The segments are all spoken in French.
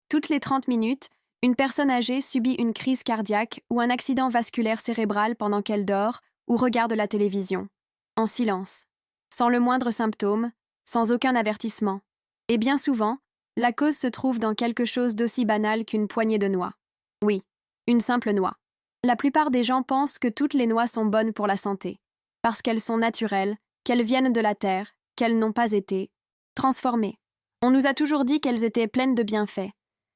Toutes les 30 minutes, une personne âgée subit une crise cardiaque ou un accident vasculaire cérébral pendant qu'elle dort ou regarde la télévision. En silence. Sans le moindre symptôme, sans aucun avertissement. Et bien souvent, la cause se trouve dans quelque chose d'aussi banal qu'une poignée de noix. Oui, une simple noix. La plupart des gens pensent que toutes les noix sont bonnes pour la santé, parce qu'elles sont naturelles, qu'elles viennent de la terre, qu'elles n'ont pas été transformées. On nous a toujours dit qu'elles étaient pleines de bienfaits.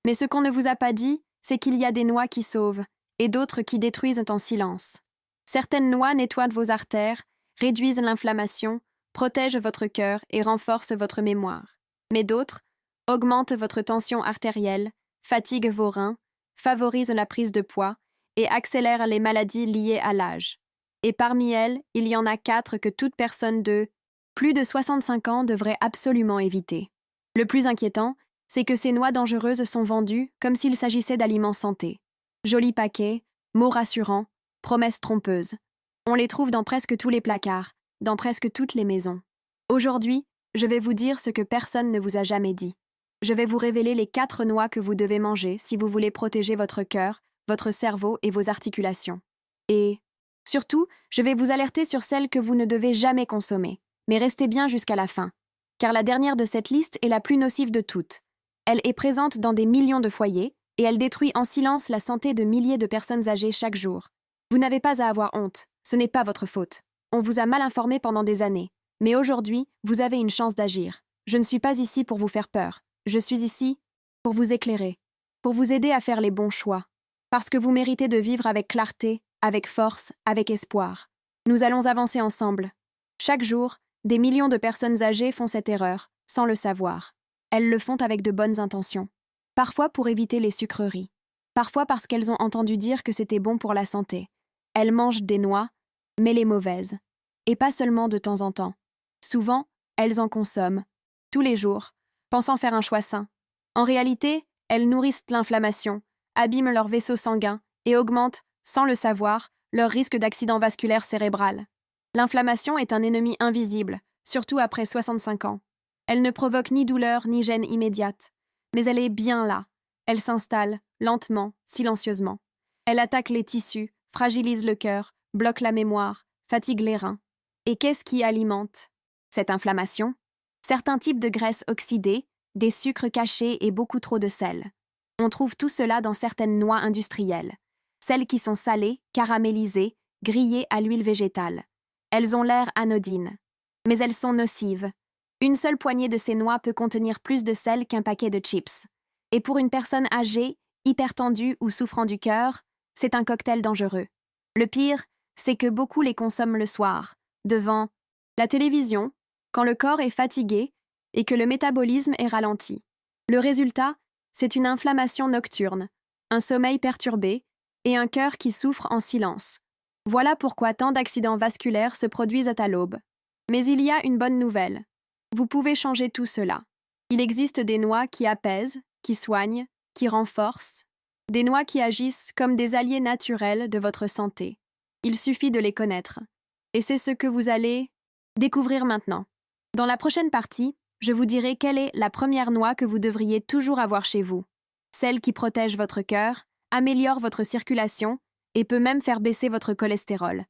Mais ce qu'on ne vous a pas dit, c'est qu'il y a des noix qui sauvent et d'autres qui détruisent en silence. Certaines noix nettoient vos artères, réduisent l'inflammation, protègent votre cœur et renforcent votre mémoire. Mais d'autres augmentent votre tension artérielle, fatiguent vos reins, favorisent la prise de poids et accélèrent les maladies liées à l'âge. Et parmi elles, il y en a 4 que toute personne de plus de 65 ans devrait absolument éviter. Le plus inquiétant, c'est que ces noix dangereuses sont vendues comme s'il s'agissait d'aliments santé. Jolis paquets, mots rassurants, promesses trompeuses. On les trouve dans presque tous les placards, dans presque toutes les maisons. Aujourd'hui, je vais vous dire ce que personne ne vous a jamais dit. Je vais vous révéler les 4 noix que vous devez manger si vous voulez protéger votre cœur, votre cerveau et vos articulations. Et, surtout, je vais vous alerter sur celles que vous ne devez jamais consommer. Mais restez bien jusqu'à la fin. Car la dernière de cette liste est la plus nocive de toutes. Elle est présente dans des millions de foyers et elle détruit en silence la santé de milliers de personnes âgées chaque jour. Vous n'avez pas à avoir honte, ce n'est pas votre faute. On vous a mal informé pendant des années. Mais aujourd'hui, vous avez une chance d'agir. Je ne suis pas ici pour vous faire peur. Je suis ici pour vous éclairer, pour vous aider à faire les bons choix. Parce que vous méritez de vivre avec clarté, avec force, avec espoir. Nous allons avancer ensemble. Chaque jour, des millions de personnes âgées font cette erreur, sans le savoir. Elles le font avec de bonnes intentions. Parfois pour éviter les sucreries. Parfois parce qu'elles ont entendu dire que c'était bon pour la santé. Elles mangent des noix, mais les mauvaises. Et pas seulement de temps en temps. Souvent, elles en consomment, tous les jours, pensant faire un choix sain. En réalité, elles nourrissent l'inflammation, abîment leur vaisseau sanguin et augmentent, sans le savoir, leur risque d'accident vasculaire cérébral. L'inflammation est un ennemi invisible, surtout après 65 ans. Elle ne provoque ni douleur ni gêne immédiate, mais elle est bien là. Elle s'installe, lentement, silencieusement. Elle attaque les tissus, fragilise le cœur, bloque la mémoire, fatigue les reins. Et qu'est-ce qui alimente cette inflammation? Certains types de graisses oxydées, des sucres cachés et beaucoup trop de sel. On trouve tout cela dans certaines noix industrielles. Celles qui sont salées, caramélisées, grillées à l'huile végétale. Elles ont l'air anodines, mais elles sont nocives. Une seule poignée de ces noix peut contenir plus de sel qu'un paquet de chips. Et pour une personne âgée, hypertendue ou souffrant du cœur, c'est un cocktail dangereux. Le pire, c'est que beaucoup les consomment le soir, devant la télévision, quand le corps est fatigué et que le métabolisme est ralenti. Le résultat, c'est une inflammation nocturne, un sommeil perturbé et un cœur qui souffre en silence. Voilà pourquoi tant d'accidents vasculaires se produisent à l'aube. Mais il y a une bonne nouvelle. Vous pouvez changer tout cela. Il existe des noix qui apaisent, qui soignent, qui renforcent, des noix qui agissent comme des alliés naturels de votre santé. Il suffit de les connaître. Et c'est ce que vous allez découvrir maintenant. Dans la prochaine partie, je vous dirai quelle est la première noix que vous devriez toujours avoir chez vous. Celle qui protège votre cœur, améliore votre circulation et peut même faire baisser votre cholestérol.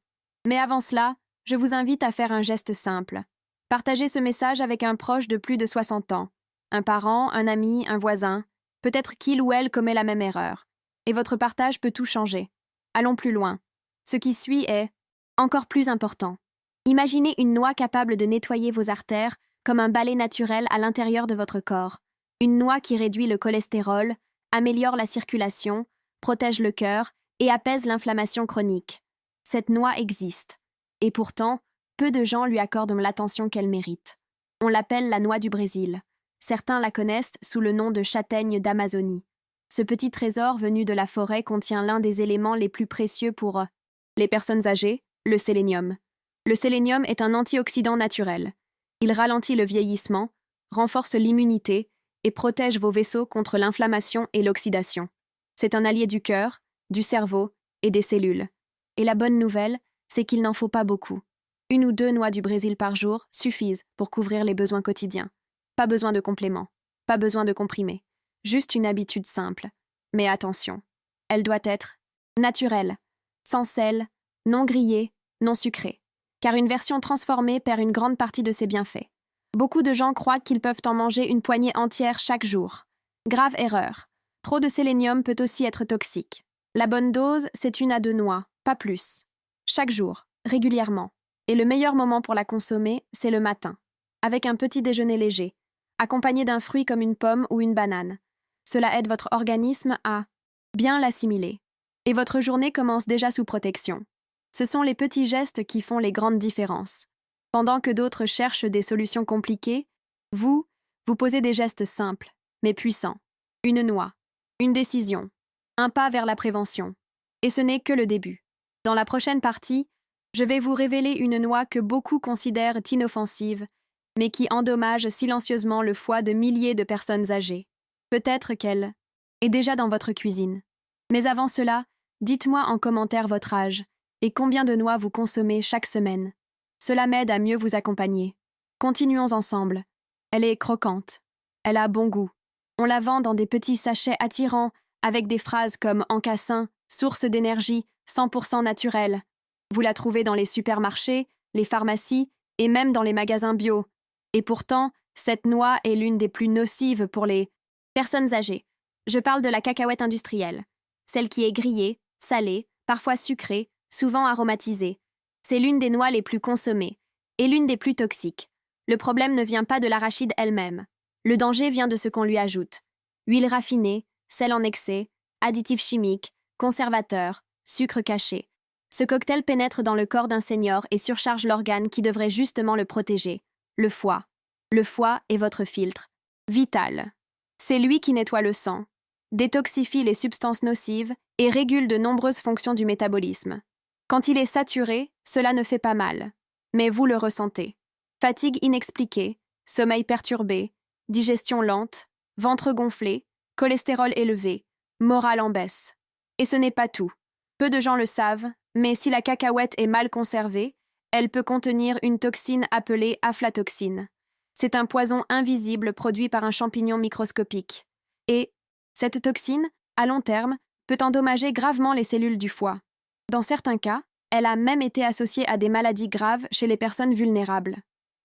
Mais avant cela, je vous invite à faire un geste simple. Partagez ce message avec un proche de plus de 60 ans. Un parent, un ami, un voisin. Peut-être qu'il ou elle commet la même erreur. Et votre partage peut tout changer. Allons plus loin. Ce qui suit est encore plus important. Imaginez une noix capable de nettoyer vos artères comme un balai naturel à l'intérieur de votre corps. Une noix qui réduit le cholestérol, améliore la circulation, protège le cœur et apaise l'inflammation chronique. Cette noix existe. Et pourtant, peu de gens lui accordent l'attention qu'elle mérite. On l'appelle la noix du Brésil. Certains la connaissent sous le nom de châtaigne d'Amazonie. Ce petit trésor venu de la forêt contient l'un des éléments les plus précieux pour les personnes âgées, le sélénium. Le sélénium est un antioxydant naturel. Il ralentit le vieillissement, renforce l'immunité et protège vos vaisseaux contre l'inflammation et l'oxydation. C'est un allié du cœur, du cerveau et des cellules. Et la bonne nouvelle, c'est qu'il n'en faut pas beaucoup. 1 ou 2 noix du Brésil par jour suffisent pour couvrir les besoins quotidiens. Pas besoin de compléments, pas besoin de comprimés. juste une habitude simple. Mais attention, elle doit être naturelle, sans sel, non grillée, non sucrée. Car une version transformée perd une grande partie de ses bienfaits. Beaucoup de gens croient qu'ils peuvent en manger une poignée entière chaque jour. Grave erreur. Trop de sélénium peut aussi être toxique. La bonne dose, c'est 1 à 2 noix, pas plus. Chaque jour, régulièrement. Et le meilleur moment pour la consommer, c'est le matin, avec un petit déjeuner léger, accompagné d'un fruit comme une pomme ou une banane. Cela aide votre organisme à bien l'assimiler. Et votre journée commence déjà sous protection. Ce sont les petits gestes qui font les grandes différences. Pendant que d'autres cherchent des solutions compliquées, vous posez des gestes simples, mais puissants. Une noix, une décision, un pas vers la prévention. Et ce n'est que le début. Dans la prochaine partie, je vais vous révéler une noix que beaucoup considèrent inoffensive, mais qui endommage silencieusement le foie de milliers de personnes âgées. Peut-être qu'elle est déjà dans votre cuisine. Mais avant cela, dites-moi en commentaire votre âge et combien de noix vous consommez chaque semaine. Cela m'aide à mieux vous accompagner. Continuons ensemble. Elle est croquante. Elle a bon goût. On la vend dans des petits sachets attirants avec des phrases comme encassin, source d'énergie, 100% naturelle. Vous la trouvez dans les supermarchés, les pharmacies et même dans les magasins bio. Et pourtant, cette noix est l'une des plus nocives pour les personnes âgées. Je parle de la cacahuète industrielle. Celle qui est grillée, salée, parfois sucrée, souvent aromatisée. C'est l'une des noix les plus consommées et l'une des plus toxiques. Le problème ne vient pas de l'arachide elle-même. Le danger vient de ce qu'on lui ajoute. Huile raffinée, sel en excès, additifs chimiques, conservateurs, sucre caché. Ce cocktail pénètre dans le corps d'un senior et surcharge l'organe qui devrait justement le protéger, le foie. Le foie est votre filtre. Vital. C'est lui qui nettoie le sang, détoxifie les substances nocives et régule de nombreuses fonctions du métabolisme. Quand il est saturé, cela ne fait pas mal, mais vous le ressentez. Fatigue inexpliquée, sommeil perturbé, digestion lente, ventre gonflé, cholestérol élevé, morale en baisse. Et ce n'est pas tout. Peu de gens le savent, mais si la cacahuète est mal conservée, elle peut contenir une toxine appelée aflatoxine. C'est un poison invisible produit par un champignon microscopique. Et cette toxine, à long terme, peut endommager gravement les cellules du foie. Dans certains cas, elle a même été associée à des maladies graves chez les personnes vulnérables.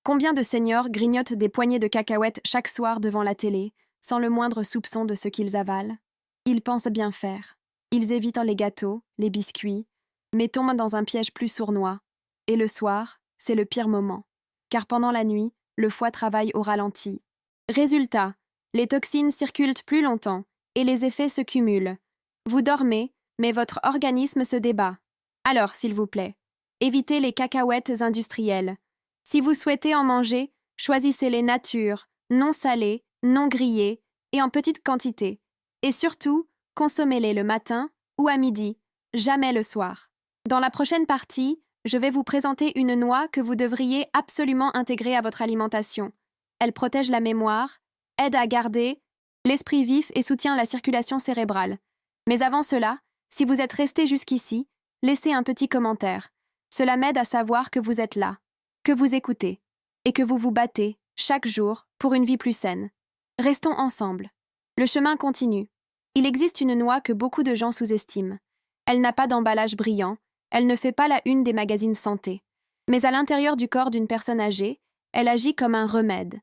Combien de seniors grignotent des poignées de cacahuètes chaque soir devant la télé, sans le moindre soupçon de ce qu'ils avalent? Ils pensent bien faire. Ils évitent les gâteaux, les biscuits, mais tombent dans un piège plus sournois. Et le soir, c'est le pire moment. Car pendant la nuit, le foie travaille au ralenti. Résultat, les toxines circulent plus longtemps et les effets se cumulent. Vous dormez, mais votre organisme se débat. Alors, s'il vous plaît, évitez les cacahuètes industrielles. Si vous souhaitez en manger, choisissez-les nature, non salées, non grillées et en petite quantité. Et surtout, consommez-les le matin ou à midi, jamais le soir. Dans la prochaine partie, je vais vous présenter une noix que vous devriez absolument intégrer à votre alimentation. Elle protège la mémoire, aide à garder l'esprit vif et soutient la circulation cérébrale. Mais avant cela, si vous êtes resté jusqu'ici, laissez un petit commentaire. Cela m'aide à savoir que vous êtes là, que vous écoutez, et que vous vous battez, chaque jour, pour une vie plus saine. Restons ensemble. Le chemin continue. Il existe une noix que beaucoup de gens sous-estiment. Elle n'a pas d'emballage brillant, elle ne fait pas la une des magazines santé. Mais à l'intérieur du corps d'une personne âgée, elle agit comme un remède.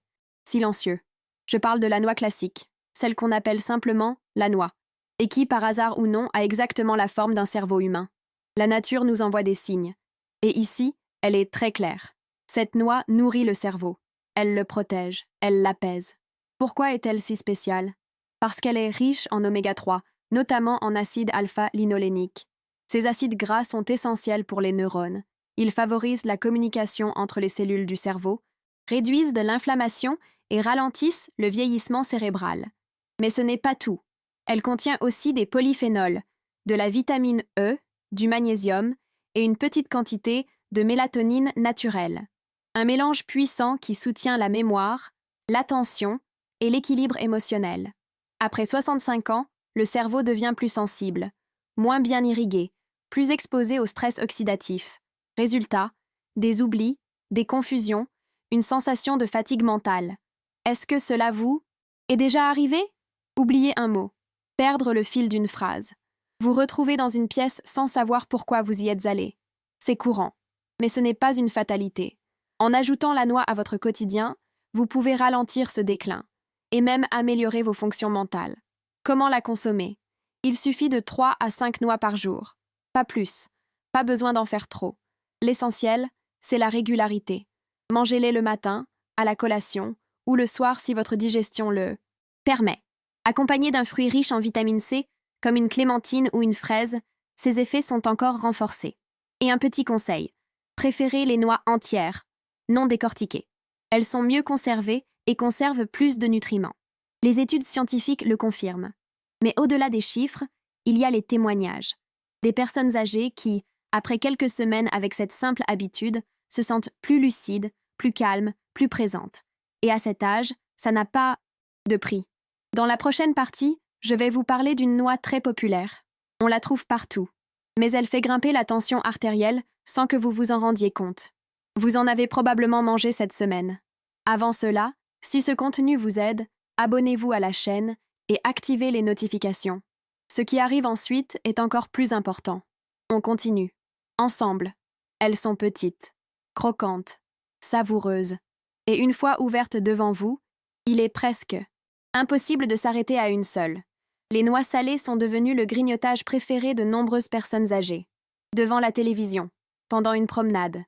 Silencieux. Je parle de la noix classique, celle qu'on appelle simplement la noix, et qui, par hasard ou non, a exactement la forme d'un cerveau humain. La nature nous envoie des signes. Et ici, elle est très claire. Cette noix nourrit le cerveau. Elle le protège, elle l'apaise. Pourquoi est-elle si spéciale? Parce qu'elle est riche en oméga 3, notamment en acide alpha-linolénique. Ces acides gras sont essentiels pour les neurones. Ils favorisent la communication entre les cellules du cerveau, réduisent de l'inflammation et ralentissent le vieillissement cérébral. Mais ce n'est pas tout. Elle contient aussi des polyphénols, de la vitamine E, du magnésium et une petite quantité de mélatonine naturelle. Un mélange puissant qui soutient la mémoire, l'attention et l'équilibre émotionnel. Après 65 ans, le cerveau devient plus sensible, moins bien irrigué, plus exposé au stress oxydatif. Résultat, des oublis, des confusions, une sensation de fatigue mentale. Est-ce que cela vous est déjà arrivé? Oublier un mot. Perdre le fil d'une phrase. Vous retrouvez dans une pièce sans savoir pourquoi vous y êtes allé. C'est courant. Mais ce n'est pas une fatalité. En ajoutant la noix à votre quotidien, vous pouvez ralentir ce déclin et même améliorer vos fonctions mentales. Comment la consommer? Il suffit de 3 à 5 noix par jour. Pas plus. Pas besoin d'en faire trop. L'essentiel, c'est la régularité. Mangez-les le matin, à la collation, ou le soir si votre digestion le permet. Accompagné d'un fruit riche en vitamine C, comme une clémentine ou une fraise, ces effets sont encore renforcés. Et un petit conseil, préférez les noix entières, non décortiquées. Elles sont mieux conservées et conservent plus de nutriments. Les études scientifiques le confirment. Mais au-delà des chiffres, il y a les témoignages. Des personnes âgées qui, après quelques semaines avec cette simple habitude, se sentent plus lucides, plus calmes, plus présentes. Et à cet âge, ça n'a pas de prix. Dans la prochaine partie, je vais vous parler d'une noix très populaire. On la trouve partout. Mais elle fait grimper la tension artérielle sans que vous vous en rendiez compte. Vous en avez probablement mangé cette semaine. Avant cela, si ce contenu vous aide, abonnez-vous à la chaîne et activez les notifications. Ce qui arrive ensuite est encore plus important. On continue. Ensemble. Elles sont petites, croquantes, savoureuses. Et une fois ouvertes devant vous, il est presque impossible de s'arrêter à une seule. Les noix salées sont devenues le grignotage préféré de nombreuses personnes âgées. Devant la télévision, pendant une promenade,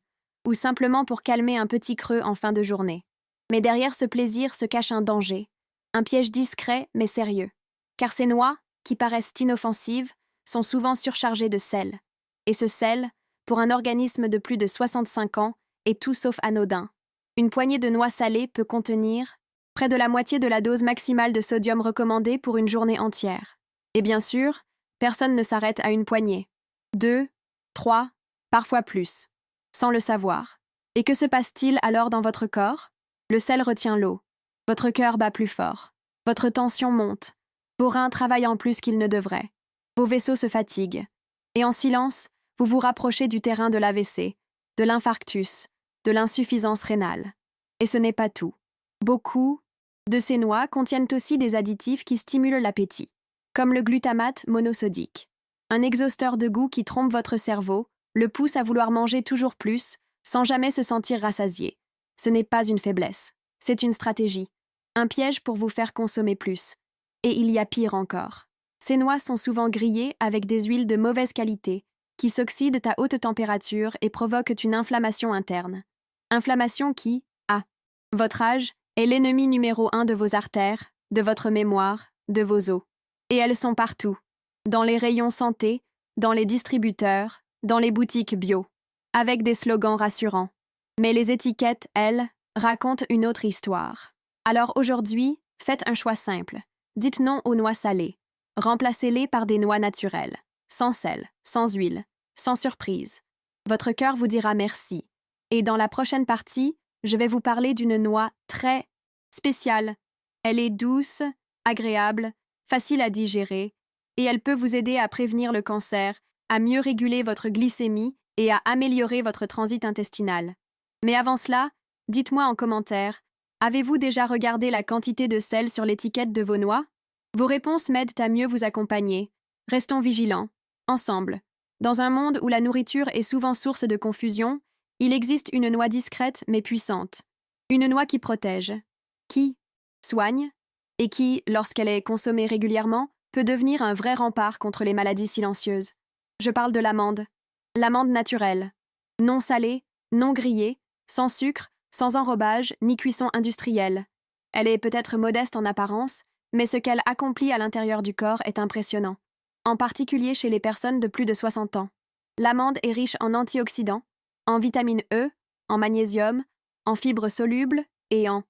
ou simplement pour calmer un petit creux en fin de journée. Mais derrière ce plaisir se cache un danger, un piège discret mais sérieux. Car ces noix, qui paraissent inoffensives, sont souvent surchargées de sel. Et ce sel, pour un organisme de plus de 65 ans, est tout sauf anodin. Une poignée de noix salées peut contenir près de la moitié de la dose maximale de sodium recommandée pour une journée entière. Et bien sûr, personne ne s'arrête à une poignée. 2, 3, parfois plus, sans le savoir. Et que se passe-t-il alors dans votre corps? Le sel retient l'eau. Votre cœur bat plus fort. Votre tension monte. Vos reins travaillent en plus qu'ils ne devraient. Vos vaisseaux se fatiguent. Et en silence, vous vous rapprochez du terrain de l'AVC, de l'infarctus, de l'insuffisance rénale. Et ce n'est pas tout. Beaucoup de ces noix contiennent aussi des additifs qui stimulent l'appétit, comme le glutamate monosodique. Un exhausteur de goût qui trompe votre cerveau, le pousse à vouloir manger toujours plus, sans jamais se sentir rassasié. Ce n'est pas une faiblesse, c'est une stratégie, un piège pour vous faire consommer plus. Et il y a pire encore. Ces noix sont souvent grillées avec des huiles de mauvaise qualité, qui s'oxydent à haute température et provoquent une inflammation interne. Inflammation qui, à votre âge, est l'ennemi numéro 1 de vos artères, de votre mémoire, de vos os. Et elles sont partout, dans les rayons santé, dans les distributeurs, dans les boutiques bio, avec des slogans rassurants. Mais les étiquettes, elles, racontent une autre histoire. Alors aujourd'hui, faites un choix simple. Dites non aux noix salées. Remplacez-les par des noix naturelles, sans sel, sans huile, sans surprise. Votre cœur vous dira merci. Et dans la prochaine partie, je vais vous parler d'une noix très spéciale. Elle est douce, agréable, facile à digérer, et elle peut vous aider à prévenir le cancer, à mieux réguler votre glycémie et à améliorer votre transit intestinal. Mais avant cela, dites-moi en commentaire, avez-vous déjà regardé la quantité de sel sur l'étiquette de vos noix? Vos réponses m'aident à mieux vous accompagner. Restons vigilants, ensemble. Dans un monde où la nourriture est souvent source de confusion, il existe une noix discrète mais puissante. Une noix qui protège, qui soigne, et qui, lorsqu'elle est consommée régulièrement, peut devenir un vrai rempart contre les maladies silencieuses. Je parle de l'amande. L'amande naturelle. Non salée, non grillée, sans sucre, sans enrobage ni cuisson industrielle. Elle est peut-être modeste en apparence, mais ce qu'elle accomplit à l'intérieur du corps est impressionnant, en particulier chez les personnes de plus de 60 ans. L'amande est riche en antioxydants, en vitamine E, en magnésium, en fibres solubles et en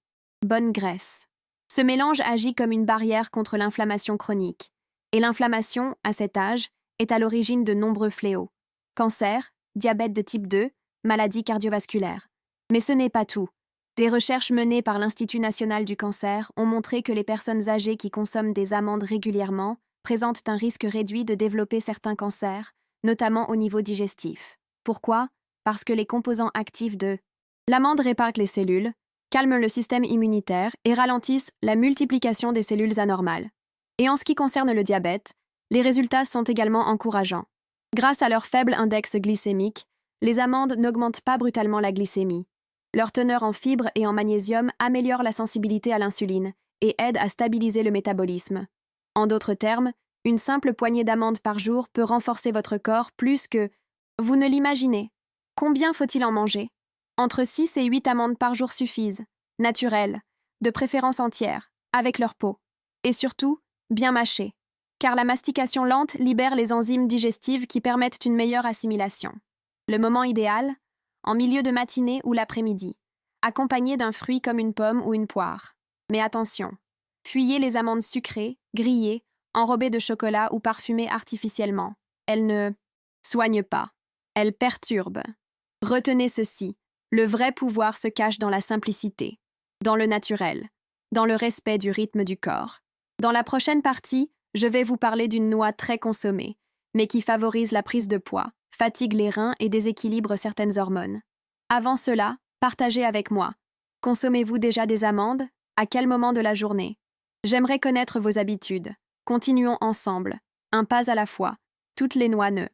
bonne graisse. Ce mélange agit comme une barrière contre l'inflammation chronique. Et l'inflammation, à cet âge, est à l'origine de nombreux fléaux. Cancer, diabète de type 2, maladies cardiovasculaires. Mais ce n'est pas tout. Des recherches menées par l'Institut national du cancer ont montré que les personnes âgées qui consomment des amandes régulièrement présentent un risque réduit de développer certains cancers, notamment au niveau digestif. Pourquoi? Parce que les composants actifs de l'amande réparent les cellules, calment le système immunitaire et ralentissent la multiplication des cellules anormales. Et en ce qui concerne le diabète, les résultats sont également encourageants. Grâce à leur faible index glycémique, les amandes n'augmentent pas brutalement la glycémie. Leur teneur en fibres et en magnésium améliore la sensibilité à l'insuline et aide à stabiliser le métabolisme. En d'autres termes, une simple poignée d'amandes par jour peut renforcer votre corps plus que... Vous ne l'imaginez. Combien faut-il en manger? Entre 6 et 8 amandes par jour suffisent, naturelles, de préférence entières, avec leur peau. Et surtout, bien mâchées, car la mastication lente libère les enzymes digestives qui permettent une meilleure assimilation. Le moment idéal, en milieu de matinée ou l'après-midi, accompagné d'un fruit comme une pomme ou une poire. Mais attention, fuyez les amandes sucrées, grillées, enrobées de chocolat ou parfumées artificiellement. Elles ne soignent pas, elles perturbent. Retenez ceci, le vrai pouvoir se cache dans la simplicité, dans le naturel, dans le respect du rythme du corps. Dans la prochaine partie, je vais vous parler d'une noix très consommée, mais qui favorise la prise de poids, fatigue les reins et déséquilibre certaines hormones. Avant cela, partagez avec moi. Consommez-vous déjà des amandes? À quel moment de la journée? J'aimerais connaître vos habitudes. Continuons ensemble, un pas à la fois. Toutes les noix ne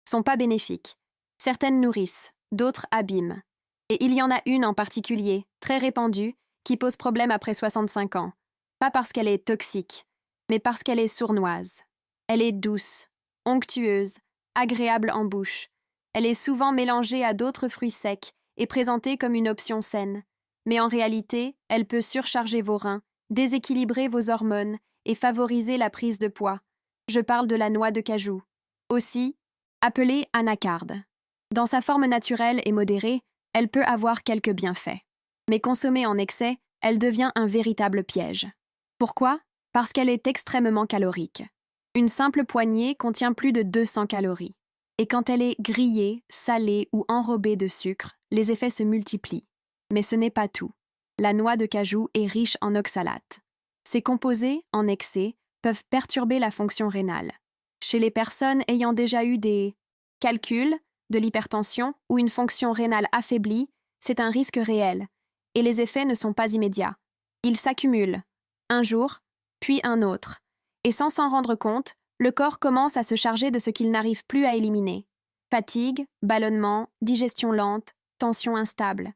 sont pas bénéfiques. Certaines nourrissent, d'autres abîment. Et il y en a une en particulier, très répandue, qui pose problème après 65 ans. Pas parce qu'elle est toxique, mais parce qu'elle est sournoise. Elle est douce, onctueuse, agréable en bouche. Elle est souvent mélangée à d'autres fruits secs et présentée comme une option saine. Mais en réalité, elle peut surcharger vos reins, déséquilibrer vos hormones et favoriser la prise de poids. Je parle de la noix de cajou, aussi appelée anacarde. Dans sa forme naturelle et modérée, elle peut avoir quelques bienfaits. Mais consommée en excès, elle devient un véritable piège. Pourquoi? Parce qu'elle est extrêmement calorique. Une simple poignée contient plus de 200 calories. Et quand elle est grillée, salée ou enrobée de sucre, les effets se multiplient. Mais ce n'est pas tout. La noix de cajou est riche en oxalates. Ces composés, en excès, peuvent perturber la fonction rénale. Chez les personnes ayant déjà eu des calculs, de l'hypertension ou une fonction rénale affaiblie, c'est un risque réel, et les effets ne sont pas immédiats. Ils s'accumulent, un jour, puis un autre, et sans s'en rendre compte, le corps commence à se charger de ce qu'il n'arrive plus à éliminer. Fatigue, ballonnement, digestion lente, tension instable.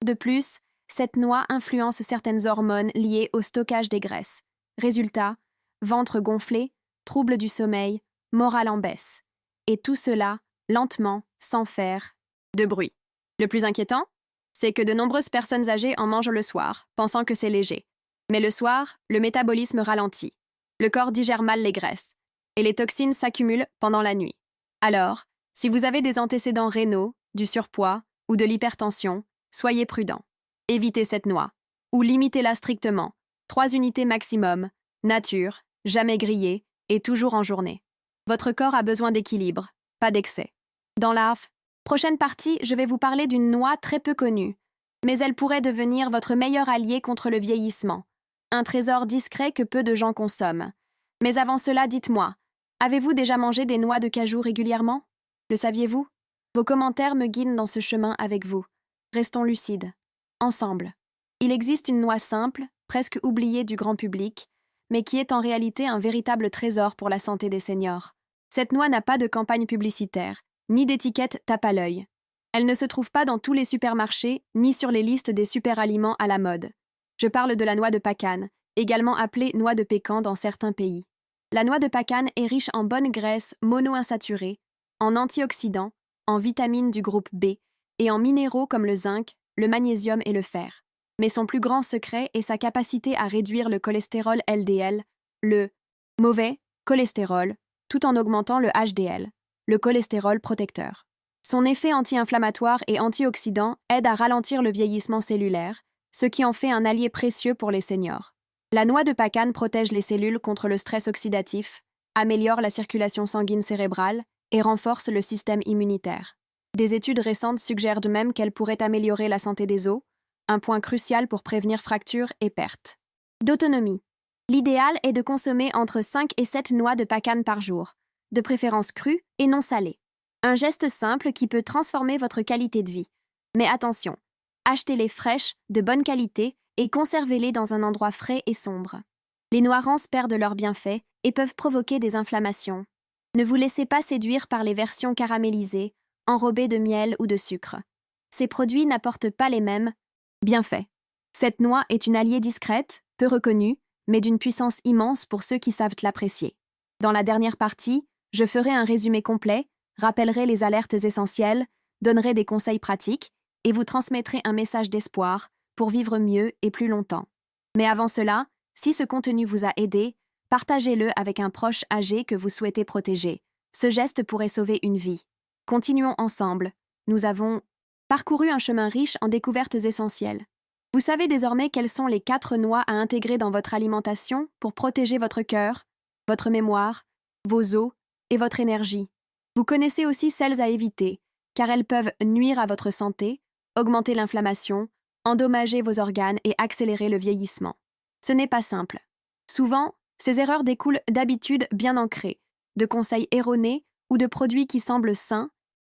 De plus, cette noix influence certaines hormones liées au stockage des graisses. Résultat, ventre gonflé, troubles du sommeil, morale en baisse. Et tout cela, lentement, sans faire de bruit. Le plus inquiétant, c'est que de nombreuses personnes âgées en mangent le soir, pensant que c'est léger. Mais le soir, le métabolisme ralentit. Le corps digère mal les graisses, et les toxines s'accumulent pendant la nuit. Alors, si vous avez des antécédents rénaux, du surpoids ou de l'hypertension, soyez prudent. Évitez cette noix, ou limitez-la strictement. 3 unités maximum, nature, jamais grillée, et toujours en journée. Votre corps a besoin d'équilibre, pas d'excès. Dans la prochaine partie, je vais vous parler d'une noix très peu connue, mais elle pourrait devenir votre meilleur allié contre le vieillissement. Un trésor discret que peu de gens consomment. Mais avant cela, dites-moi, avez-vous déjà mangé des noix de cajou régulièrement? Le saviez-vous? Vos commentaires me guident dans ce chemin avec vous. Restons lucides. Ensemble. Il existe une noix simple, presque oubliée du grand public, mais qui est en réalité un véritable trésor pour la santé des seniors. Cette noix n'a pas de campagne publicitaire, ni d'étiquette tape à l'œil. Elle ne se trouve pas dans tous les supermarchés, ni sur les listes des super-aliments à la mode. Je parle de la noix de Pacane, également appelée noix de pécan dans certains pays. La noix de Pacane est riche en bonnes graisses monoinsaturées, en antioxydants, en vitamines du groupe B et en minéraux comme le zinc, le magnésium et le fer. Mais son plus grand secret est sa capacité à réduire le cholestérol LDL, le mauvais cholestérol, tout en augmentant le HDL, le cholestérol protecteur. Son effet anti-inflammatoire et antioxydant aide à ralentir le vieillissement cellulaire, ce qui en fait un allié précieux pour les seniors. La noix de Pacane protège les cellules contre le stress oxydatif, améliore la circulation sanguine cérébrale et renforce le système immunitaire. Des études récentes suggèrent de même qu'elle pourrait améliorer la santé des os, un point crucial pour prévenir fractures et pertes. D'autonomie. L'idéal est de consommer entre 5 et 7 noix de Pacane par jour, de préférence crues et non salées. Un geste simple qui peut transformer votre qualité de vie. Mais attention, achetez-les fraîches, de bonne qualité, et conservez-les dans un endroit frais et sombre. Les noix rances perdent leurs bienfaits et peuvent provoquer des inflammations. Ne vous laissez pas séduire par les versions caramélisées, enrobées de miel ou de sucre. Ces produits n'apportent pas les mêmes bienfaits. Cette noix est une alliée discrète, peu reconnue, mais d'une puissance immense pour ceux qui savent l'apprécier. Dans la dernière partie, je ferai un résumé complet, rappellerai les alertes essentielles, donnerai des conseils pratiques et vous transmettrai un message d'espoir pour vivre mieux et plus longtemps. Mais avant cela, si ce contenu vous a aidé, partagez-le avec un proche âgé que vous souhaitez protéger. Ce geste pourrait sauver une vie. Continuons ensemble. Nous avons parcouru un chemin riche en découvertes essentielles. Vous savez désormais quelles sont les 4 noix à intégrer dans votre alimentation pour protéger votre cœur, votre mémoire, vos os et votre énergie. Vous connaissez aussi celles à éviter, car elles peuvent nuire à votre santé, augmenter l'inflammation, endommager vos organes et accélérer le vieillissement. Ce n'est pas simple. Souvent, ces erreurs découlent d'habitudes bien ancrées, de conseils erronés ou de produits qui semblent sains,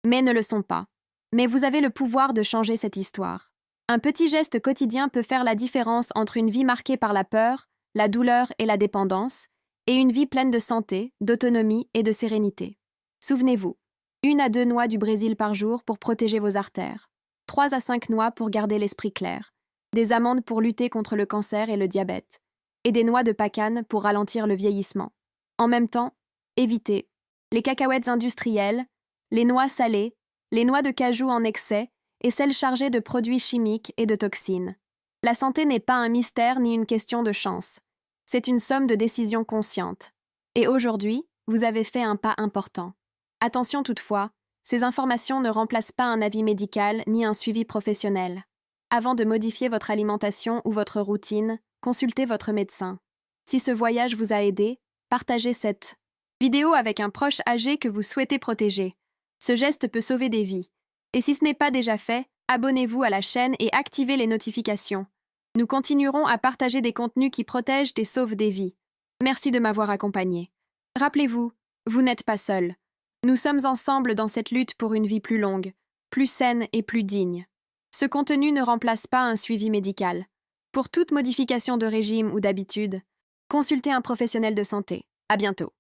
mais ne le sont pas. Mais vous avez le pouvoir de changer cette histoire. Un petit geste quotidien peut faire la différence entre une vie marquée par la peur, la douleur et la dépendance, et une vie pleine de santé, d'autonomie et de sérénité. Souvenez-vous, 1 à 2 noix du Brésil par jour pour protéger vos artères, 3 à 5 noix pour garder l'esprit clair, des amandes pour lutter contre le cancer et le diabète, et des noix de pacane pour ralentir le vieillissement. En même temps, évitez les cacahuètes industrielles, les noix salées, les noix de cajou en excès et celles chargées de produits chimiques et de toxines. La santé n'est pas un mystère ni une question de chance. C'est une somme de décisions conscientes. Et aujourd'hui, vous avez fait un pas important. Attention toutefois, ces informations ne remplacent pas un avis médical ni un suivi professionnel. Avant de modifier votre alimentation ou votre routine, consultez votre médecin. Si ce voyage vous a aidé, partagez cette vidéo avec un proche âgé que vous souhaitez protéger. Ce geste peut sauver des vies. Et si ce n'est pas déjà fait, abonnez-vous à la chaîne et activez les notifications. Nous continuerons à partager des contenus qui protègent et sauvent des vies. Merci de m'avoir accompagné. Rappelez-vous, vous n'êtes pas seul. Nous sommes ensemble dans cette lutte pour une vie plus longue, plus saine et plus digne. Ce contenu ne remplace pas un suivi médical. Pour toute modification de régime ou d'habitude, consultez un professionnel de santé. À bientôt.